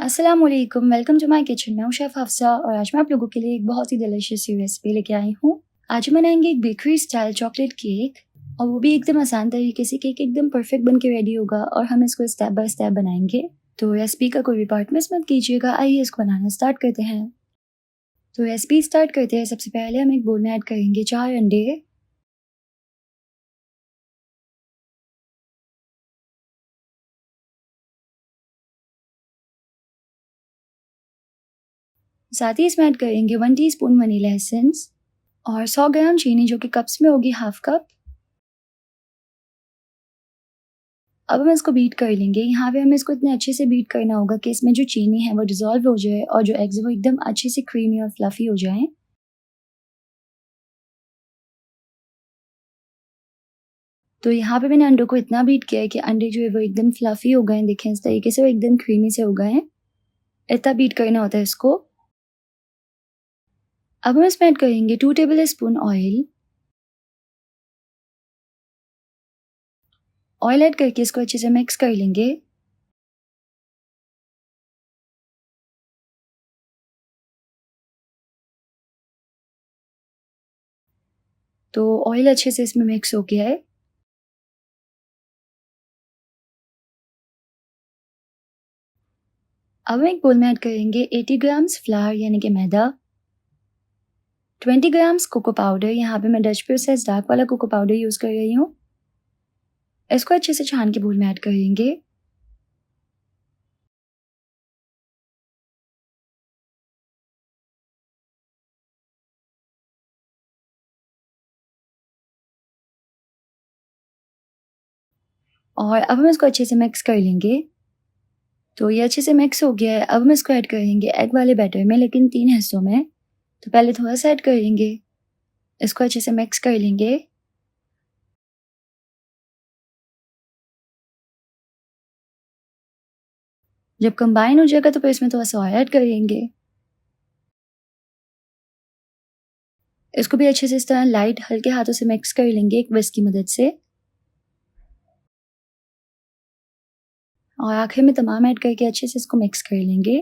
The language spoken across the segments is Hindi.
अस्सलाम वालेकुम, वेलकम टू माय किचन। मैं हूँ शेफ़ हफ्सा और आज मैं आप लोगों के लिए एक बहुत ही डिलीशियस सी रेसिपी लेके आई हूँ। आज हम बनाएंगे एक बेकरी स्टाइल चॉकलेट केक और वो भी एकदम आसान तरीके से। केक एकदम परफेक्ट बन के रेडी होगा और हम इसको स्टेप बाय स्टेप बनाएंगे। तो रेसिपी का कोई भी पार्ट मिस मत कीजिएगा। आइए इसको बनाना स्टार्ट करते हैं। तो रेसिपी स्टार्ट करते हैं। सबसे पहले हम एक बोल में ऐड करेंगे 4 अंडे। साथ ही इसमें ऐड करेंगे 1 टीस्पून वनीला एसेंस और 100 ग्राम चीनी जो कि कप्स में होगी, हाफ कप। अब हम इसको बीट कर लेंगे। यहाँ पे हमें इसको इतने अच्छे से बीट करना होगा कि इसमें जो चीनी है वो डिज़ोल्व हो जाए और जो एग्स है वो एकदम अच्छे से क्रीमी और फ्लफ़ी हो जाएँ। तो यहाँ पे मैंने अंडों को इतना बीट किया है कि अंडे जो है वो एकदम फ्लफ़ी हो गए हैं। देखें इस तरीके से वो एकदम क्रीमी से हो गए हैं। इतना बीट करना होता है इसको। अब हम इसमें ऐड करेंगे 2 table spoon oil. Oil add करके इसको अच्छे से मिक्स कर लेंगे। तो ऑयल अच्छे से इसमें मिक्स हो गया है। अब हम एक बोल में ऐड करेंगे 80 ग्राम्स फ्लावर यानी कि मैदा, 20 ग्राम्स कोको पाउडर। यहाँ पे मैं डच प्रोसेस डार्क वाला कोको पाउडर यूज़ कर रही हूँ। इसको अच्छे से छान के बोल में ऐड करेंगे। और अब हम इसको अच्छे से मिक्स कर लेंगे। तो ये अच्छे से मिक्स हो गया है। अब हम इसको ऐड करेंगे एग वाले बैटर में, लेकिन 3 हिस्सों में। तो पहले थोड़ा-सा ऐड करेंगे, इसको अच्छे से मिक्स कर लेंगे। जब कंबाइन हो जाएगा तो फिर इसमें थोड़ा-सा और ऐड करेंगे। इसको भी अच्छे से इस तरह लाइट हल्के हाथों से मिक्स कर लेंगे एक विस्क की मदद से। और आखिर में तमाम ऐड करके अच्छे से इसको मिक्स कर लेंगे।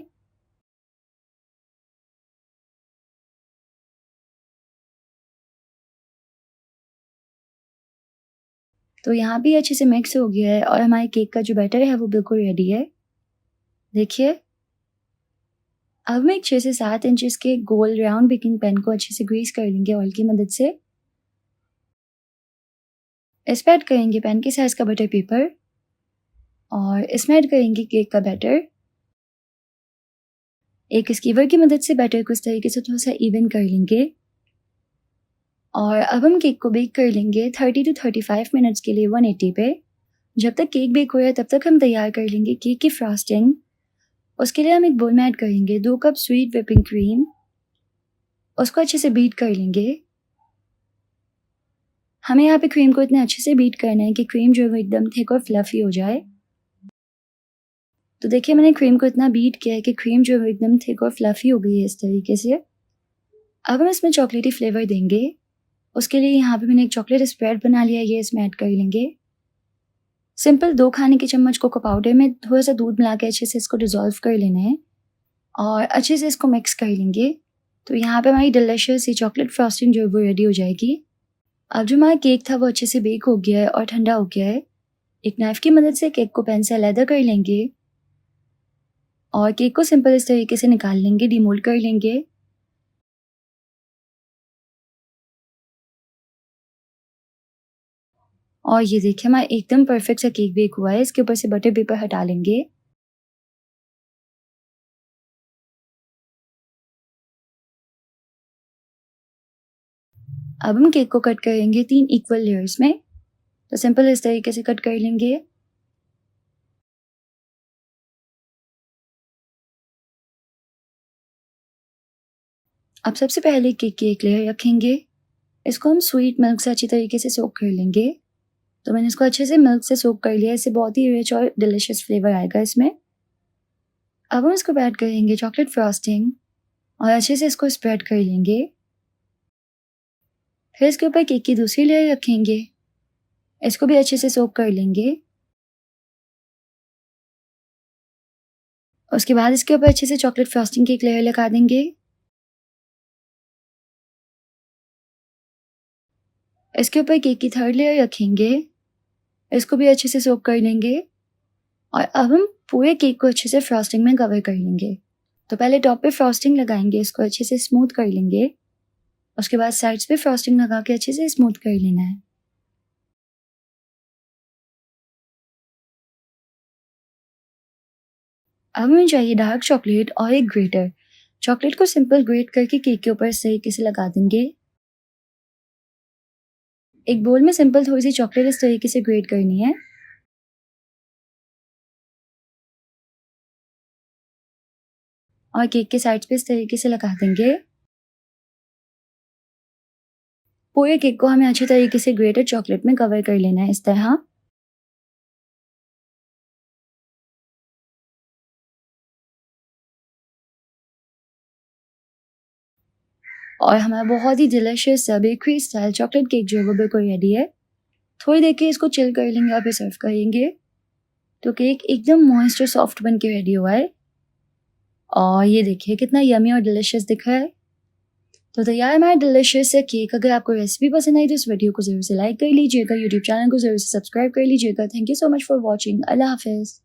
तो यहाँ भी अच्छे से मिक्स हो गया है और हमारे केक का जो बैटर है वो बिल्कुल रेडी है। देखिए, अब हम एक 6 से 7 इंचेस के गोल राउंड बेकिंग पैन को अच्छे से ग्रीस कर लेंगे ऑयल की मदद से। इस पे ऐड करेंगे पैन के साइज़ का बटर पेपर और इसमें ऐड करेंगे केक का बैटर। एक स्कीवर की मदद से बैटर को इस तरीके से थोड़ा-सा इवन कर लेंगे। और अब हम केक को बेक कर लेंगे 30 टू 35 मिनट्स के लिए 180 पे। जब तक केक बेक हो रहा है तब तक हम तैयार कर लेंगे केक की फ्रॉस्टिंग। उसके लिए हम एक बोल में ऐड करेंगे 2 कप स्वीट व्हिपिंग क्रीम। उसको अच्छे से बीट कर लेंगे। हमें यहाँ पे क्रीम को इतने अच्छे से बीट करना है कि क्रीम जो है वो एकदम थिक और फ्लफ़ी हो जाए। तो देखिए, मैंने क्रीम को इतना बीट किया है कि क्रीम जो है वो एकदम थिक और फ्लफ़ी हो गई है इस तरीके से। अब हम इसमें चॉकलेटी फ्लेवर देंगे। उसके लिए यहाँ पे मैंने एक चॉकलेट स्प्रेड बना लिया है, ये इसमें ऐड कर लेंगे। सिंपल 2 खाने के चम्मच कोको पाउडर में थोड़ा-सा दूध मिला के अच्छे से इसको डिज़ोल्व कर लेना है और अच्छे से इसको मिक्स कर लेंगे। तो यहाँ पे हमारी डिलीशियस सी चॉकलेट फ्रॉस्टिंग जो है वो रेडी हो जाएगी। अब जो हमारा केक था वो अच्छे से बेक हो गया है और ठंडा हो गया है। एक नाइफ़ की मदद से केक को पैन से अलग कर लेंगे और केक को सिंपल इस तरीके से निकाल लेंगे, डिमोल्ड कर लेंगे। और ये देखिए, हमारा एकदम परफेक्ट सा केक बेक हुआ है। इसके ऊपर से बटर पेपर हटा लेंगे। अब हम केक को कट करेंगे 3 इक्वल लेयर्स में। तो सिंपल इस तरीके से कट कर लेंगे। अब सबसे पहले केक की एक लेयर रखेंगे। इसको हम स्वीट मिल्क से अच्छी तरीके से सोक कर लेंगे। तो मैंने इसको अच्छे से मिल्क से सोक कर लिया। इससे बहुत ही रिच और डिलीशियस फ्लेवर आएगा इसमें। अब हम इसको ऐड करेंगे चॉकलेट फ्रॉस्टिंग और अच्छे से इसको स्प्रेड कर लेंगे। फिर इसके ऊपर केक की दूसरी लेयर रखेंगे। इसको भी अच्छे से सोक कर लेंगे। उसके बाद इसके ऊपर अच्छे से चॉकलेट फ्रॉस्टिंग की एक लेयर लगा देंगे। इसके ऊपर केक की थर्ड लेयर रखेंगे, इसको भी अच्छे से सोक कर लेंगे और अब हम पूरे केक को अच्छे से फ्रॉस्टिंग में कवर कर लेंगे। तो पहले टॉप पे फ्रॉस्टिंग लगाएंगे, इसको अच्छे से स्मूथ कर लेंगे। उसके बाद साइड्स पे फ्रॉस्टिंग लगा के अच्छे से स्मूथ कर लेना है। अब हमें चाहिए डार्क चॉकलेट और एक ग्रेटर। चॉकलेट को सिंपल ग्रेट करके केक के ऊपर इस तरीके से लगा देंगे। एक बोल में सिंपल थोड़ी सी चॉकलेट इस तरीके से ग्रेट करनी है। और केक के साइड्स पे इस तरीके से लगा देंगे। पूरे केक को हमें अच्छी तरीके से ग्रेटेड चॉकलेट में कवर कर लेना है इस तरह। और हमारा बहुत ही delicious bakery style chocolate cake जो है वो बिल्कुल रेडी है। थोड़ी देर के इसको चिल कर लेंगे और फिर सर्व करेंगे। तो केक एकदम मॉइस्ट और सॉफ्ट बन के रेडी हुआ है और ये देखिए कितना यमी और डिलिशियस दिख रहा है। तो तैयार है हमारा डिलिशियस है केक। अगर आपको रेसिपी पसंद आई तो इस वीडियो को जरूर से लाइक कर लीजिएगा, यूट्यूब चैनल को जरूर से सब्सक्राइब कर लीजिएगा। Thank you so much for watching. अल्लाह हाफिज़।